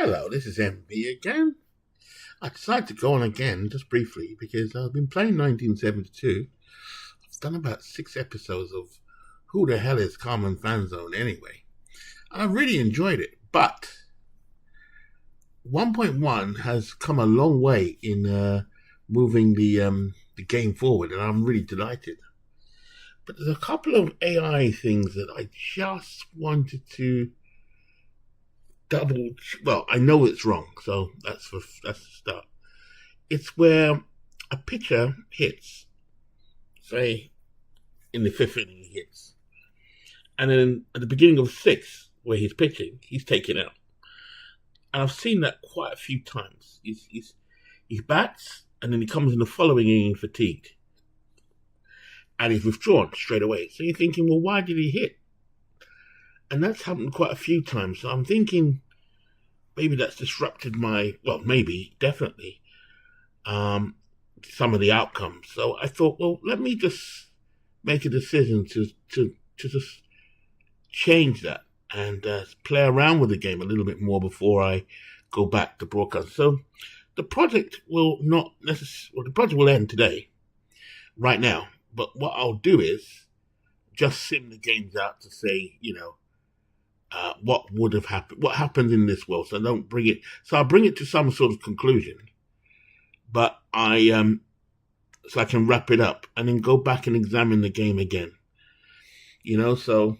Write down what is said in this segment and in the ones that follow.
Hello, this is MB again. I decided to go on again just briefly because I've been playing 1972. I've done about 6 episodes of Who the Hell is Carmen Fanzone anyway? And I've really enjoyed it. But 1.1 has come a long way in moving the game forward, and I'm really delighted. But there's a couple of AI things that I just wanted to well, I know it's wrong, so that's the start. It's where a pitcher hits, say in the fifth inning he hits, and then at the beginning of sixth where he's pitching, he's taken out. And I've seen that quite a few times. He bats, and then he comes in the following inning fatigued, and he's withdrawn straight away. So you're thinking, well, why did he hit? And that's happened quite a few times. So I'm thinking maybe that's disrupted definitely, some of the outcomes. So I thought, well, let me just make a decision to just change that and play around with the game a little bit more before I go back to broadcast. So the project will the project will end today, right now. But what I'll do is just sim the games out to say, what would have happened, what happened in this world. So I don't bring it. So I'll bring it to some sort of conclusion, but so I can wrap it up and then go back and examine the game again. So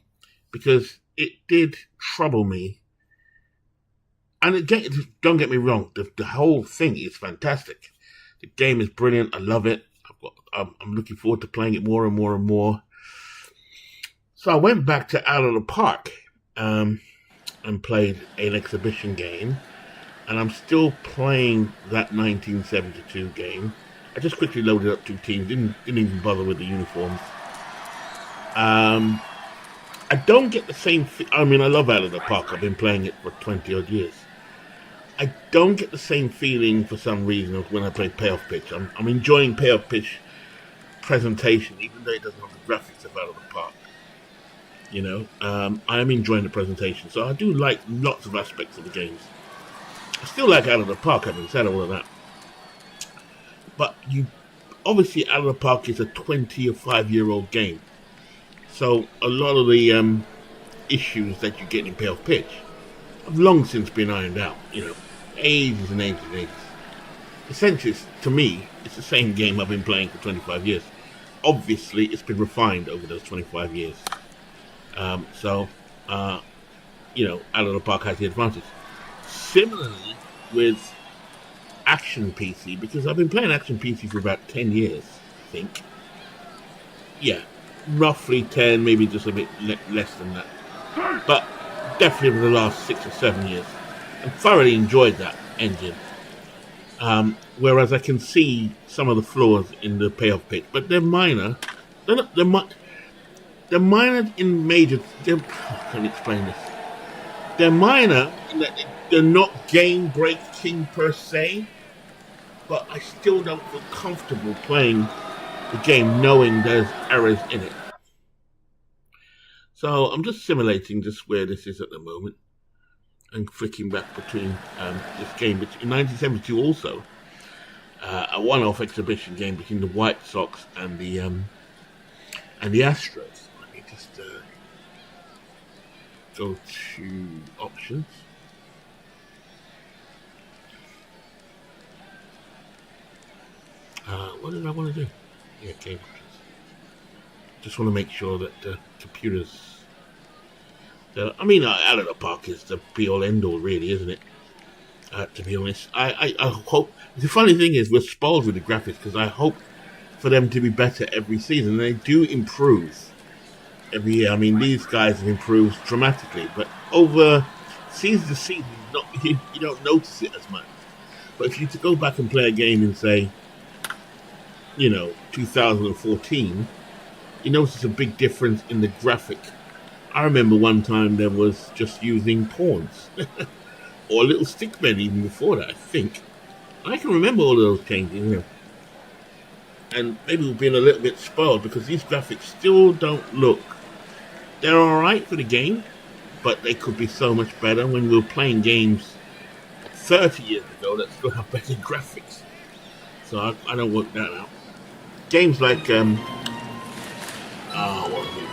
because it did trouble me, and don't get me wrong, the whole thing is fantastic. The game is brilliant. I love it. I'm looking forward to playing it more and more and more. So I went back to Out of the Park and played an exhibition game, and I'm still playing that 1972 game. I just quickly loaded up 2 teams, didn't even bother with the uniforms. I don't get the same. I love Out of the Park. I've been playing it for 20 odd years. I don't get the same feeling for some reason of when I play Payoff Pitch. I'm enjoying Payoff Pitch presentation, even though it doesn't have the graphics of Out of the Park. I am enjoying the presentation, so I do like lots of aspects of the games. I still like Out of the Park, having said all of that. But obviously Out of the Park is a 25-year-old game, so a lot of the issues that you get in Payoff Pitch have long since been ironed out. Ages and ages and ages. Essentially, to me, it's the same game I've been playing for 25 years. Obviously, it's been refined over those 25 years. Out of the Park has the advantage. Similarly with Action PC, because I've been playing Action PC for about 10 years, I think. Yeah, roughly 10, maybe just a bit less than that. But definitely over the last 6 or 7 years. I thoroughly enjoyed that engine. Whereas I can see some of the flaws in the Payoff Pitch, but they're minor. They're minor in major. I can't explain this. They're minor in that they're not game breaking per se, but I still don't feel comfortable playing the game knowing there's errors in it. So I'm just simulating just where this is at the moment and flicking back between this game, which in 1972 also a one-off exhibition game between the White Sox and the Astros. Let me just go to options. What did I want to do? Yeah, game options. Just want to make sure that the computers. Out of the Park is the be-all, end-all, really, isn't it? To be honest, I hope. The funny thing is, we're spoiled with the graphics because I hope for them to be better every season. They do improve every year. These guys have improved dramatically, but over season to season, you don't notice it as much. But if you to go back and play a game in, say, 2014, you notice a big difference in the graphic. I remember one time there was just using pawns or little stickmen even before that, I think. I can remember all of those changes, And maybe we've been a little bit spoiled because these graphics still don't look. They're alright for the game, but they could be so much better. When we were playing games 30 years ago that still have better graphics. So I don't work that out. Games like what was it?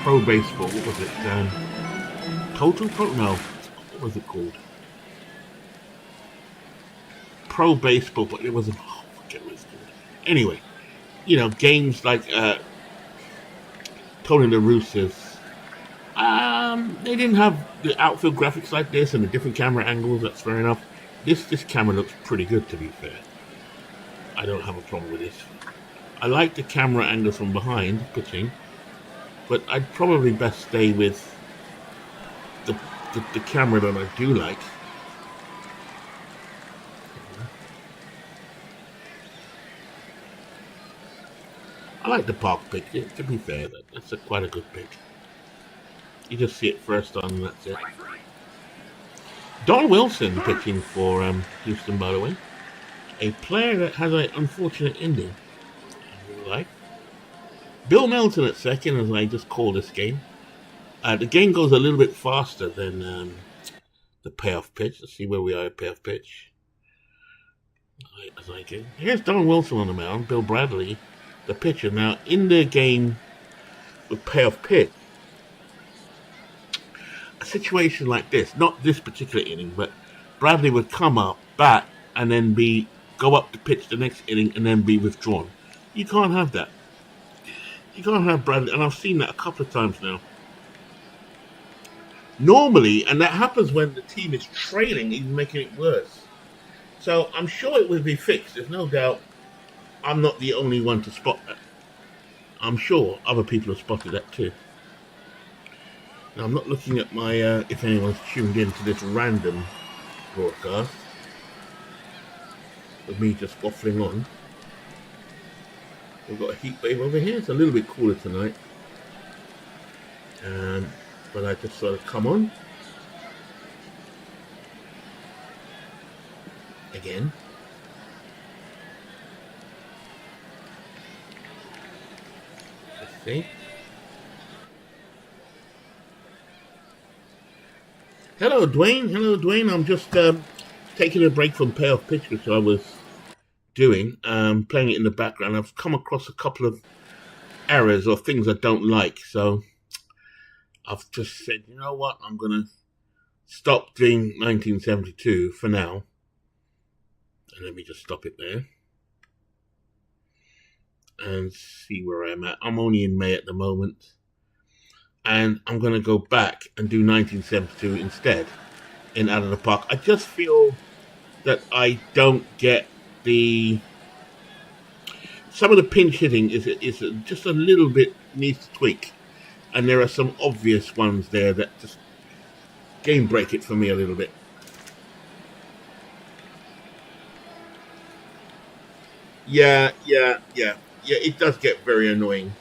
Pro Baseball. What was it? Total Pro? No. What was it called? Pro Baseball, but it wasn't. Oh, I forget what it's called. Anyway, games like Tony La Russa's. They didn't have the outfield graphics like this and the different camera angles. That's fair enough. This camera looks pretty good, to be fair. I don't have a problem with this. I like the camera angles from behind pitching, but I'd probably best stay with the camera that I do like. I like the park pick. To be fair, that's quite a good pick. You just see it first on, and that's it. Don Wilson pitching for Houston, by the way. A player that has an unfortunate ending. Like Bill Melton at second, as I just call this game. The game goes a little bit faster than the payoff pitch. Let's see where we are at payoff pitch. Here's Don Wilson on the mound. Bill Bradley, the pitcher. Now, in the game with payoff pitch, a situation like this, not this particular inning, but Bradley would come up, bat, and then go up to pitch the next inning and then be withdrawn. You can't have that. You can't have Bradley, and I've seen that a couple of times now. Normally, and that happens when the team is trailing, even making it worse. So I'm sure it will be fixed. There's no doubt. I'm not the only one to spot that. I'm sure other people have spotted that too. Now, I'm not looking at my, if anyone's tuned in to this random broadcast, with me just waffling on. We've got a heat wave over here. It's a little bit cooler tonight. But I just sort of come on. Again. Let's see. Hello, Dwayne. Hello, Dwayne. I'm just taking a break from Payoff Pitch, which I was doing, playing it in the background. I've come across a couple of errors or things I don't like, so I've just said, you know what, I'm going to stop doing 1972 for now. And let me just stop it there and see where I'm at. I'm only in May at the moment, and I'm going to go back and do 1972 instead in Out of the Park. I just feel that I don't get some of the pinch hitting is just a little bit needs to tweak, and there are some obvious ones there that just game break it for me a little bit. Yeah, it does get very annoying.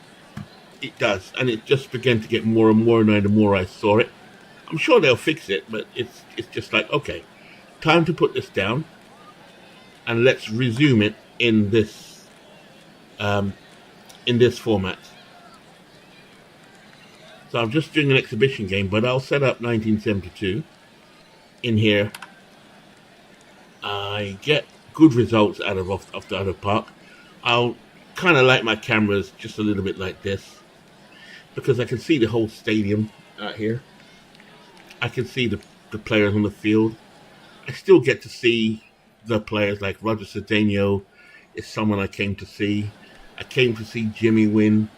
It does, and it just began to get more and more annoying the more I saw it. I'm sure they'll fix it, but it's just like, okay, time to put this down, and let's resume it in this format. So I'm just doing an exhibition game, but I'll set up 1972 in here. I get good results out of the other park. I'll kind of like my cameras just a little bit like this, because I can see the whole stadium out here. I can see the players on the field. I still get to see the players, like Roger Cedeno is someone I came to see. I came to see Jimmy win.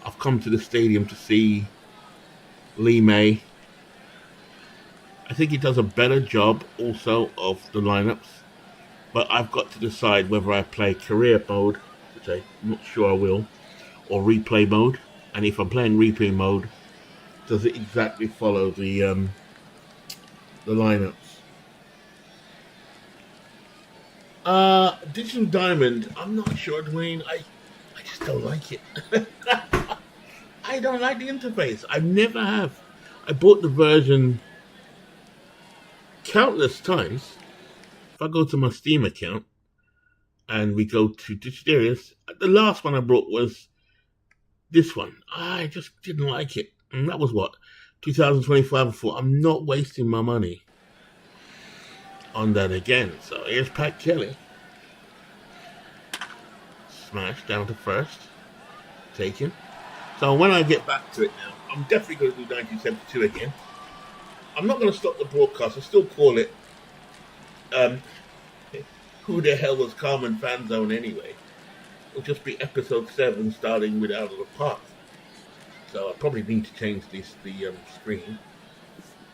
I've come to the stadium to see Lee May. I think he does a better job also of the lineups, but I've got to decide whether I play career mode, which I'm not sure I will, or replay mode. And if I'm playing replay mode, does it exactly follow the lineups? Digital Diamond, I'm not sure, Dwayne. I just don't like it. I don't like the interface. I never have. I bought the version countless times. If I go to my Steam account and we go to Digital Areas, the last one I brought was this one. I just didn't like it. And that was what? 2025 before. I'm not wasting my money. on that again. So here's Pat Kelly. Smash down to first. Taken. So when I get back to it now, I'm definitely going to do 1972 again. I'm not going to stop the broadcast. I still call it um, Who the Hell Was Carmen Fanzone anyway? It'll just be episode 7 starting with Out of the Park. So I probably need to change the screen.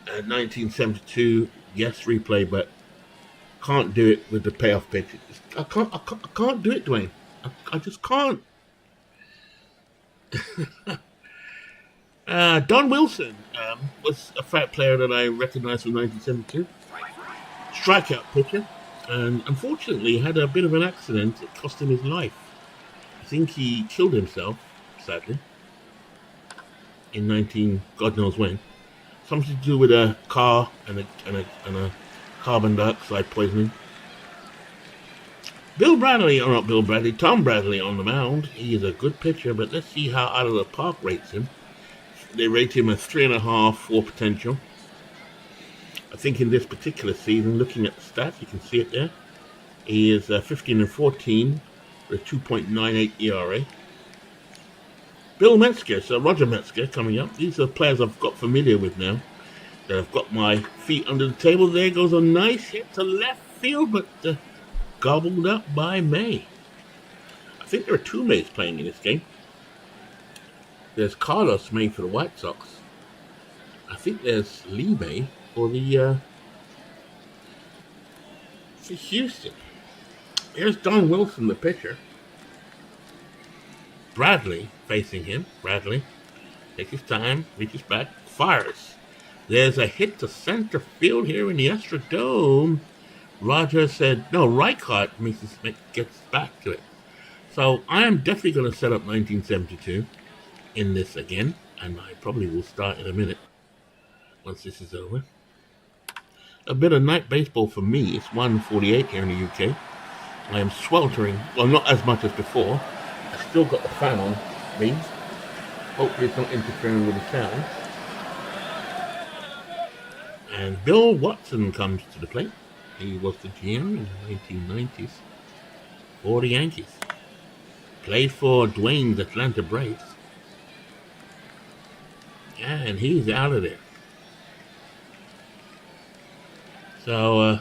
1972, yes, replay, but can't do it with the payoff pitch. I can't do it, Dwayne. I just can't. Don Wilson was a fat player that I recognized from 1972. Strikeout pitcher. And unfortunately had a bit of an accident that cost him his life. I think he killed himself, sadly, in God knows when. Something to do with a car and a carbon dioxide poisoning. Tom Bradley on the mound. He is a good pitcher, but let's see how Out of the Park rates him. They rate him a 3.5 for potential. I think in this particular season, looking at the stats, you can see it there. He is 15-14 with a 2.98 ERA. Bill Metzger, so Roger Metzger coming up. These are players I've got familiar with now. That I've got my feet under the table. There goes a nice hit to left field, but gobbled up by May. I think there are 2 Mays playing in this game. There's Carlos May for the White Sox. I think there's Lee May for Houston. Here's Don Wilson, the pitcher. Bradley facing him. Bradley takes his time, reaches back, fires. There's a hit to center field here in the Astrodome. Roger said, no, Reichart gets back to it. So I am definitely going to set up 1972 in this again, and I probably will start in a minute once this is over. A bit of night baseball for me. It's 1:48 here in the UK. I am sweltering. Well, not as much as before. I still got the fan on me. Hopefully it's not interfering with the sound. And Bill Watson comes to the plate. He was the GM in the 1990s for the Yankees. Played for Dwayne's Atlanta Braves. And he's out of there. So,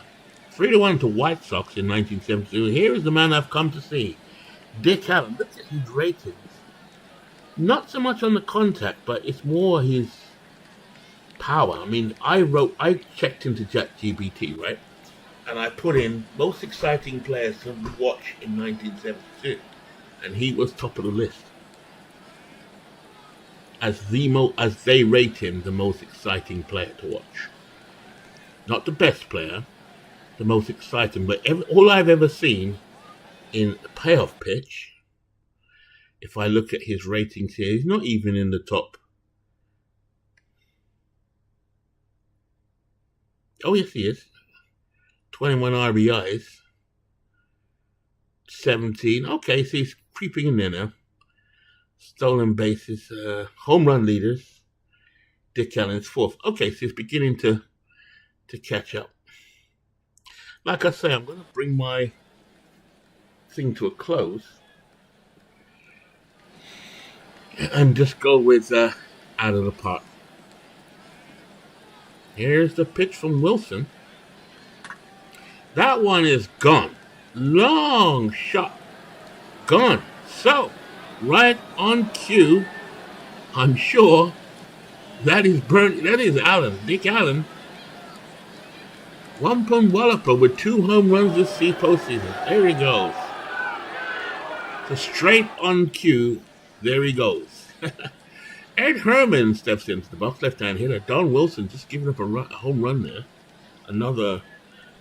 3-1 to White Sox in 1972. Here is the man I've come to see. Dick Allen. Look at his ratings. Not so much on the contact, but it's more his power. I mean, I checked into ChatGPT, right? And I put in most exciting players to watch in 1972. And he was top of the list. As they rate him the most exciting player to watch. Not the best player, the most exciting. But all I've ever seen in a payoff pitch, if I look at his ratings here, he's not even in the top. Oh, yes, he is. 21 RBIs. 17. Okay, so he's creeping in there now. Stolen bases. Home run leaders. Dick Allen's 4th. Okay, so he's beginning to catch up. Like I say, I'm going to bring my thing to a close. And just go with Out of the Park. Here's the pitch from Wilson. That one is gone. Long shot. Gone. So, right on cue, I'm sure that is Allen. Dick Allen. Wampum Walloper with 2 home runs this postseason. There he goes. So straight on cue, there he goes. Ed Herman steps into the box, left-hand hitter. Don Wilson just giving up a home run there. Another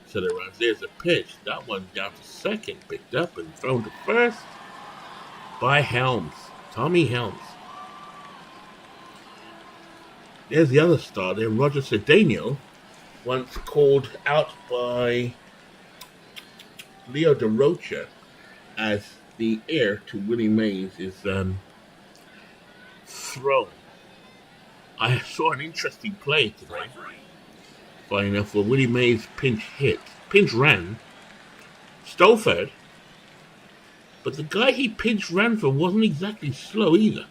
set of runs. There's a pitch. That one down to second. Picked up and thrown to first by Helms. Tommy Helms. There's the other star there, Roger Cedeno, once called out by Leo DeRocha as the heir to Willie Mays is thrown. I saw an interesting play today. Funny enough, for Willie Mays' pinch pinch ran, stole third, but the guy he pinch ran for wasn't exactly slow either.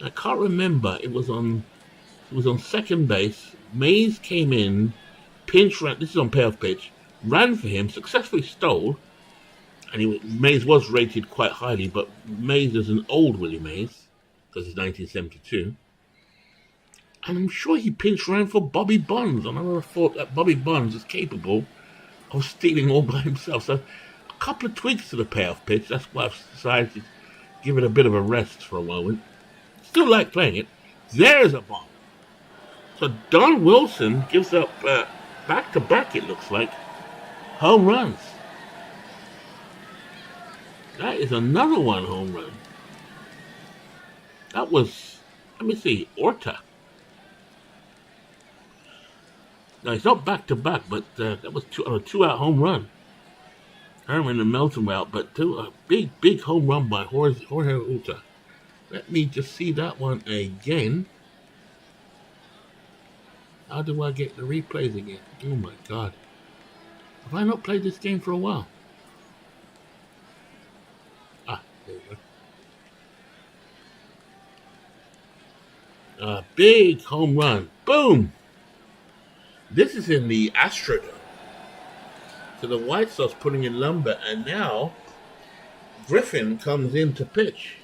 I can't remember. It was on second base. Mays came in, pinch ran. This is on Payoff Pitch. Ran for him, successfully stole, and Mays was rated quite highly. But Mays is an old Willie Mays because it's 1972, and I'm sure he pinch ran for Bobby Bonds. And I never thought that Bobby Bonds is capable of stealing all by himself. So a couple of tweaks to the Payoff Pitch. That's why I've decided to give it a bit of a rest for a moment. Still like playing it. There's a bomb. So Don Wilson gives up back-to-back, it looks like, home runs. That is another one home run. That was, let me see, Orta. No, it's not back-to-back, but that was a two-out home run. Herman and Melton were out, but a big home run by Jorge Orta. Let me just see that one again. How do I get the replays again? Oh my God. Have I not played this game for a while? Ah, there you go. A big home run. Boom! This is in the Astrodome. So the White Sox putting in lumber, and now Griffin comes in to pitch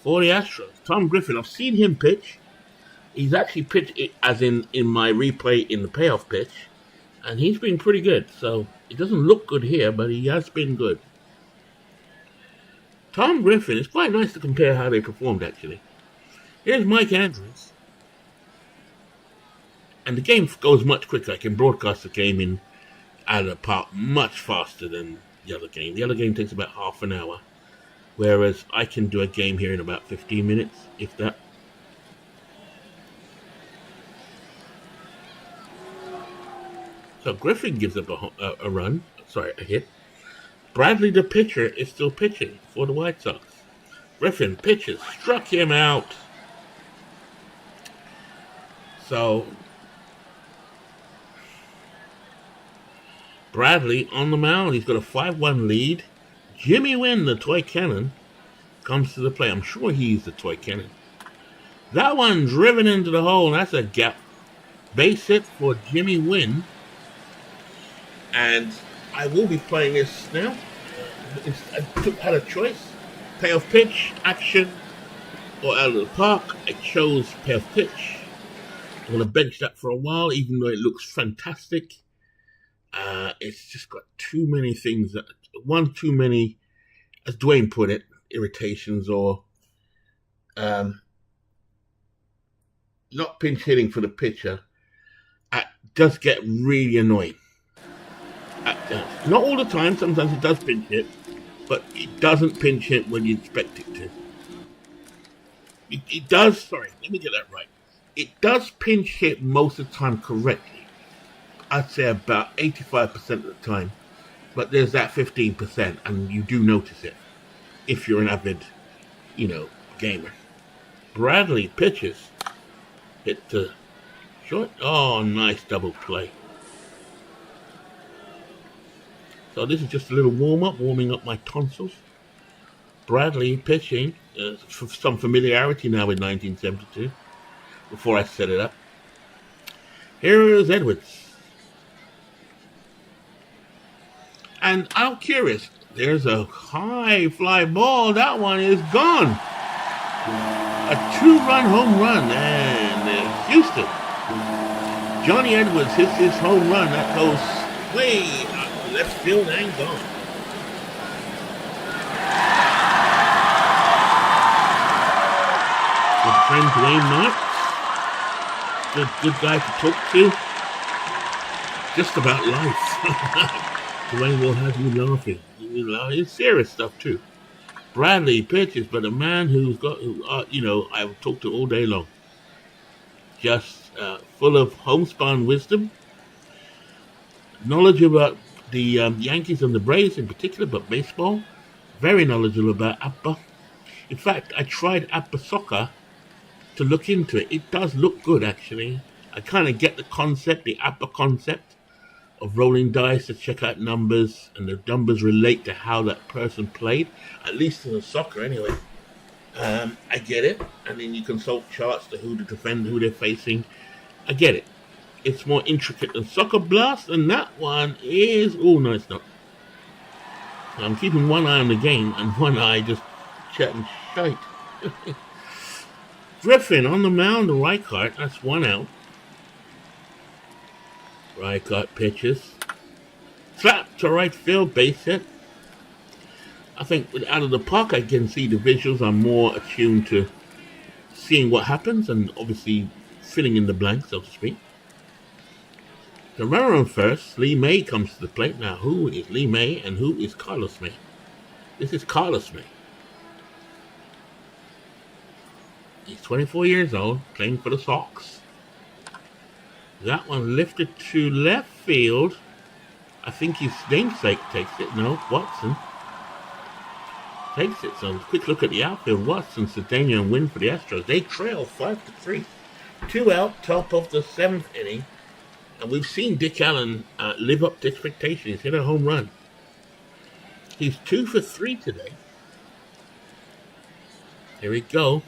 for the Astros. Tom Griffin, I've seen him pitch. He's actually pitched it as in my replay in the Payoff Pitch, and he's been pretty good. So it doesn't look good here, but he has been good. Tom Griffin, it's quite nice to compare how they performed actually. Here's Mike Andrews. And the game goes much quicker. I can broadcast the game in out of the park much faster than the other game. The other game takes about half an hour, whereas I can do a game here in about 15 minutes, if that. So Griffin gives up a run. Sorry, a hit. Bradley, the pitcher, is still pitching for the White Sox. Griffin pitches, struck him out. So Bradley on the mound. He's got a 5-1 lead. Jimmy Wynn, the toy cannon, comes to the plate. I'm sure he's the toy cannon. That one driven into the hole. That's a gap. Base hit for Jimmy Wynn. And I will be playing this now. I had a choice. Payoff pitch, action, or out of the park. I chose payoff pitch. I'm going to bench that for a while, even though it looks fantastic. It's just got too many things. One too many, as Dwayne put it, irritations or not pinch hitting for the pitcher. Does get really annoying. Not all the time. Sometimes it does pinch hit, but it doesn't pinch hit when you expect it to. It does. Sorry, let me get that right. It does pinch hit most of the time correctly. I'd say about 85% of the time. But there's that 15%, and you do notice it if you're an avid, gamer. Bradley pitches. Hit to short. Oh, nice double play. So this is just a little warming up my tonsils. Bradley pitching. For some familiarity now with 1972. Before I set it up. Here is Edwards. And I'm curious. There's a high fly ball. That one is gone. A 2-run home run. And Houston. Johnny Edwards hits his home run. That goes way out left field and gone. Good friend Dwayne Marks. Good guy to talk to. Just about life. Dwayne will have you laughing. It's serious stuff too. Bradley pitches, but a man I've talked to all day long. Just full of homespun wisdom. Knowledge about the Yankees and the Braves in particular, but baseball. Very knowledgeable about APBA. In fact, I tried APBA soccer to look into it. It does look good, actually. I kind of get the concept, the upper concept of rolling dice to check out numbers, and the numbers relate to how that person played, at least in the soccer anyway. I get it, and then you consult charts to who to defend, who they're facing. I get it. It's more intricate than Soccer Blast, and that one is... Oh, no, it's not. I'm keeping one eye on the game, and one eye just chatting shite. Griffin on the mound, Reichart. That's one out. Reichart pitches. Slap to right field, base hit. I think with out of the park, I can see the visuals. I'm more attuned to seeing what happens and obviously filling in the blanks, so to speak. The runner on first, Lee May comes to the plate. Now, who is Lee May and who is Carlos May? This is Carlos May. He's 24 years old, playing for the Sox. That one lifted to left field. I think his namesake takes it. No, Watson takes it. So, quick look at the outfield. Watson, Cedeno, and Wynn for the Astros. They trail 5-3. 2 out, top of the 7th inning. And we've seen Dick Allen live up to expectations. He's hit a home run. He's 2 for 3 today. Here we go.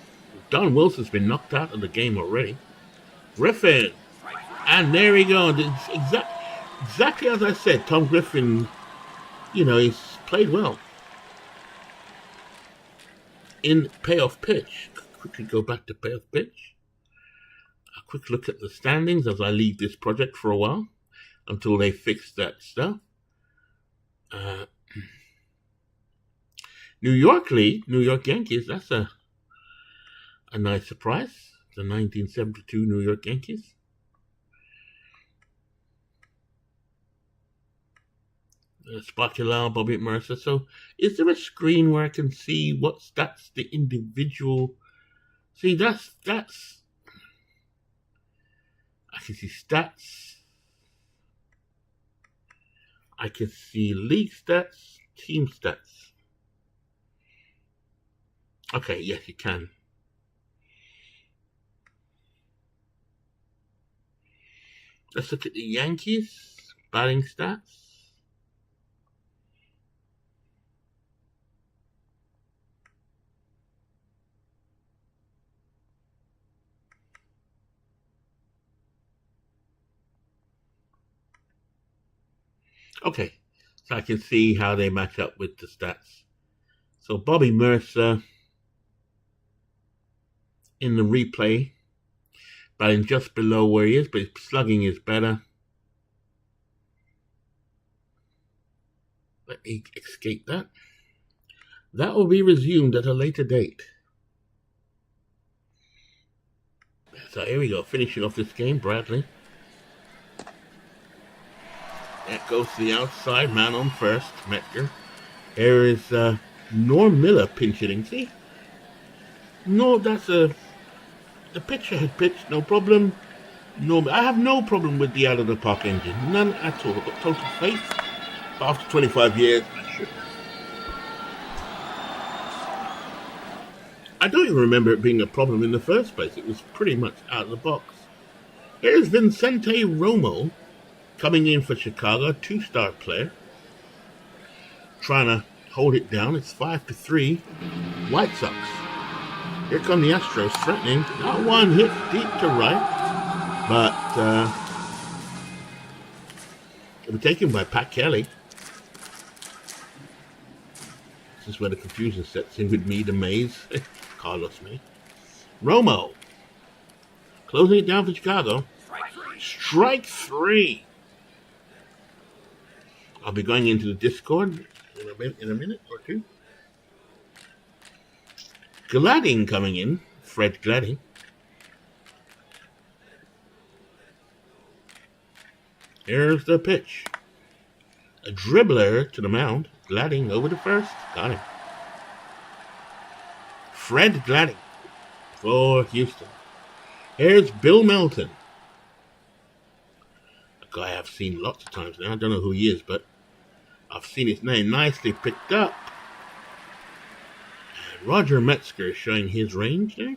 Don Wilson's been knocked out of the game already. Griffin. And there we go. It's exactly as I said. Tom Griffin, he's played well. In Payoff Pitch. Quickly go back to Payoff Pitch. A quick look at the standings as I leave this project for a while. Until they fix that stuff. New York League. New York Yankees. That's a nice surprise. The 1972 New York Yankees. Spocular, Bobby Mercer. So, is there a screen where I can see what stats the individual... See, that's... I can see stats. I can see league stats, team stats. Okay, yes, you can. Let's look at the Yankees batting stats. Okay, so I can see how they match up with the stats. So Bobby Mercer in the replay, batting just below where he is, but his slugging is better. Let me escape that. That will be resumed at a later date. So here we go, finishing off this game, Bradley. That goes to the outside, man on first, Metzger. Here is Norm Miller pinch hitting, see? No, that's the pitcher had pitched, no problem. No, I have no problem with the out-of-the-park engine, none at all. I've got total faith, but after 25 years, I should. I don't even remember it being a problem in the first place. It was pretty much out of the box. Here's Vincente Romo coming in for Chicago, 2-star player. Trying to hold it down. It's 5-3. White Sox. Here come the Astros threatening. That one hit deep to right. But it was taken by Pat Kelly. This is where the confusion sets in with me, the Mays. Carlos May. Romo. Closing it down for Chicago. Strike 3. I'll be going into the Discord in a minute or two. Gladding coming in. Fred Gladding. Here's the pitch. A dribbler to the mound. Gladding over to first. Got him. Fred Gladding for Houston. Here's Bill Melton. A guy I've seen lots of times now. I don't know who he is, but I've seen his name nicely picked up. And Roger Metzger is showing his range there.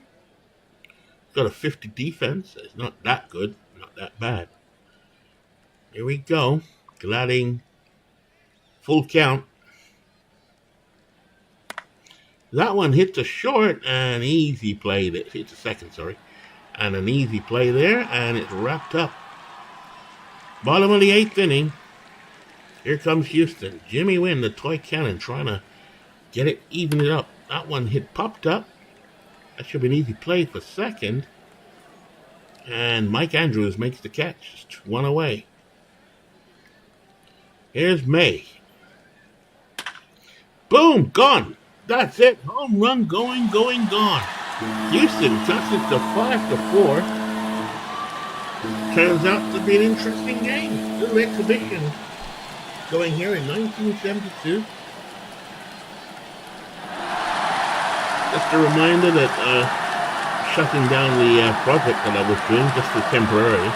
He's got a 50 defense. It's not that good. Not that bad. Here we go. Gliding full count. That one hit the short and easy play. That hit the second, sorry. And an easy play there, and it's wrapped up. Bottom of the 8th inning. Here comes Houston. Jimmy Wynn, the toy cannon, trying to get it, even it up. That one popped up. That should be an easy play for second. And Mike Andrews makes the catch. Just one away. Here's May. Boom, gone. That's it. Home run going, gone. Houston cuts it to 5-4. Turns out to be an interesting game. Little exhibition going here in 1972. Just a reminder that shutting down the project that I was doing just for temporary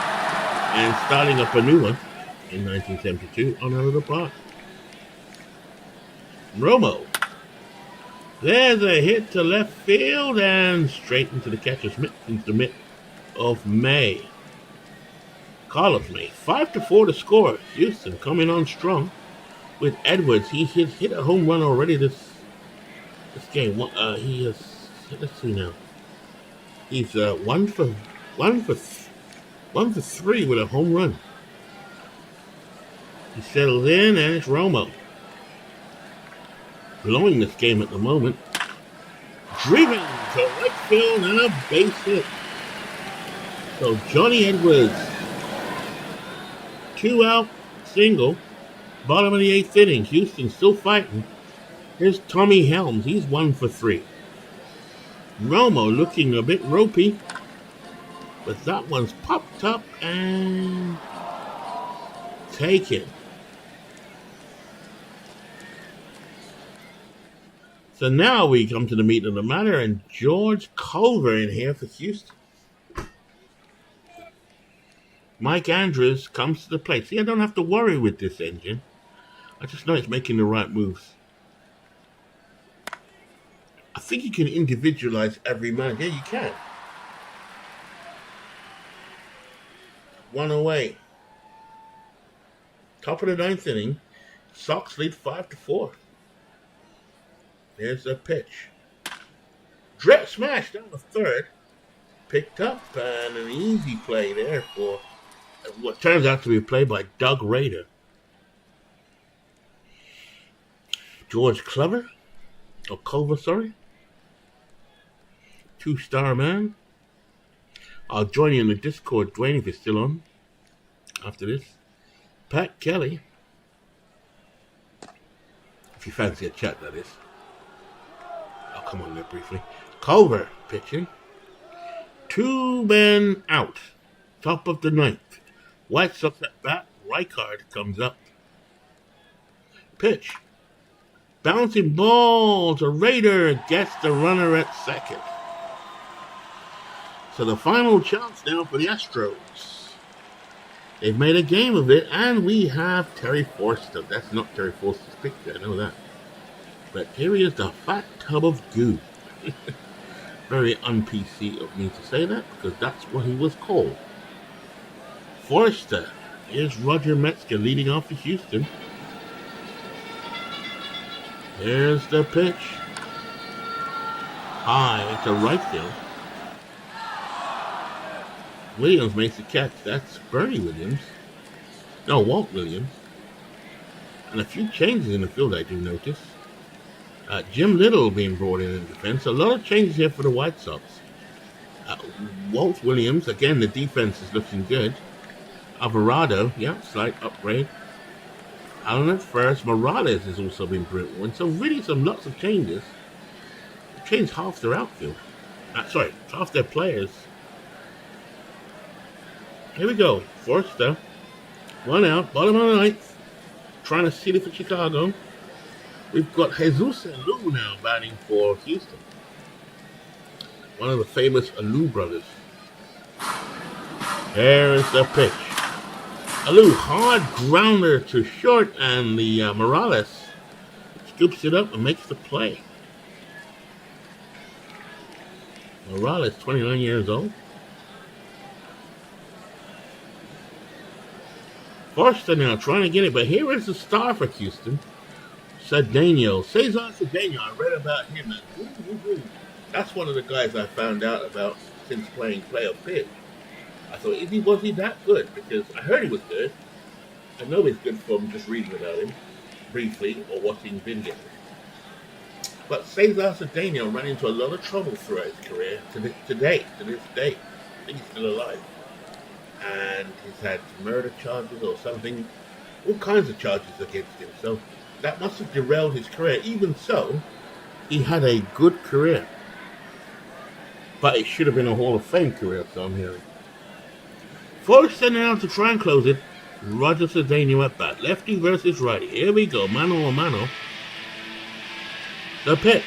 and starting up a new one in 1972 on another part. Romo. There's a hit to left field and straight into the catcher's mitt, into the mitt of May. Carlos May. 5-4 to score. Houston coming on strong with Edwards. He hit a home run already this game. He has, let's see now. He's one for 3 with a home run. He settles in, and it's Romo. Blowing this game at the moment. Driven to right field and a base hit. So Johnny Edwards, 2 out, single. Bottom of the 8th inning. Houston still fighting. Here's Tommy Helms. He's 1 for 3. Romo looking a bit ropey. But that one's popped up and taken. So now we come to the meat of the matter, and George Culver in here for Houston. Mike Andrews comes to the plate. See, I don't have to worry with this engine. I just know it's making the right moves. I think you can individualize every man. Yeah, you can. 1 away. Top of the 9th inning. Sox lead 5-4. There's a pitch. Drip smash down the third. Picked up and an easy play there for what turns out to be a play by Doug Rader. George Culver, sorry. 2-star man. I'll join you in the Discord, Dwayne, if it's still on after this. Pat Kelly. If you fancy a chat, that is. I'll come on there briefly. Culver pitching. 2 men out. Top of the 9th. White Sox at bat. Reichard comes up. Pitch. Bouncing ball to Raider. Gets the runner at second. So the final chance now for the Astros. They've made a game of it, and we have Terry Forster. That's not Terry Forster's picture, I know that. But here he is, the fat tub of goo. Very un-PC of me to say that, because that's what he was called. Forster. Here's Roger Metzger leading off for Houston. There's the pitch. High to right field. Williams makes the catch. That's Bernie Williams. No, Walt Williams. And a few changes in the field I do notice. Jim Little being brought in defense. A lot of changes here for the White Sox. Walt Williams, again, the defense is looking good. Alvarado, yeah, slight upgrade. Allen at first. Morales has also been brought in. So really lots of changes. They changed half their outfield. Half their players. Here we go. Forster. 1 out. Bottom of the 9th. Trying to seal it for Chicago. We've got Jesus Alou now batting for Houston. One of the famous Alou brothers. There's the pitch. Alou, hard grounder to short, and the Morales scoops it up and makes the play. Morales, 29 years old. Forster now trying to get it, but here is the star for Houston. Cedeno. Cesar Cedeno. I read about him. That's one of the guys I found out about since playing Payoff Pitch. I thought, was he that good? Because I heard he was good. I know he's good from just reading about him briefly or watching videos. But Cesar Cedeno ran into a lot of trouble throughout his career to this day. I think he's still alive. And he's had murder charges or something, all kinds of charges against him. So that must have derailed his career. Even so, he had a good career. But it should have been a Hall of Fame career, so I'm hearing. Forster now to try and close it. Roger Cedeno at bat. Lefty versus righty. Here we go. Mano a mano. The pitch.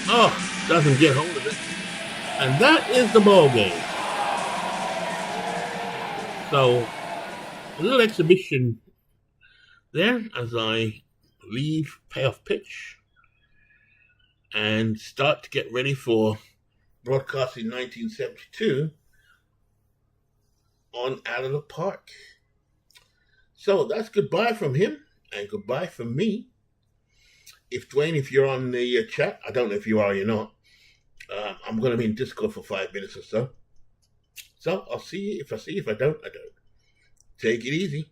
Oh, doesn't get hold of it. And that is the ball game. So, a little exhibition there as I leave Payoff Pitch and start to get ready for broadcasting 1972 on Out of the Park. So that's goodbye from him and goodbye from me. Dwayne, if you're on the chat, I don't know if you are or you're not. I'm going to be in Discord for 5 minutes or so. So I'll see you. If I see you, if I don't, I don't. Take it easy.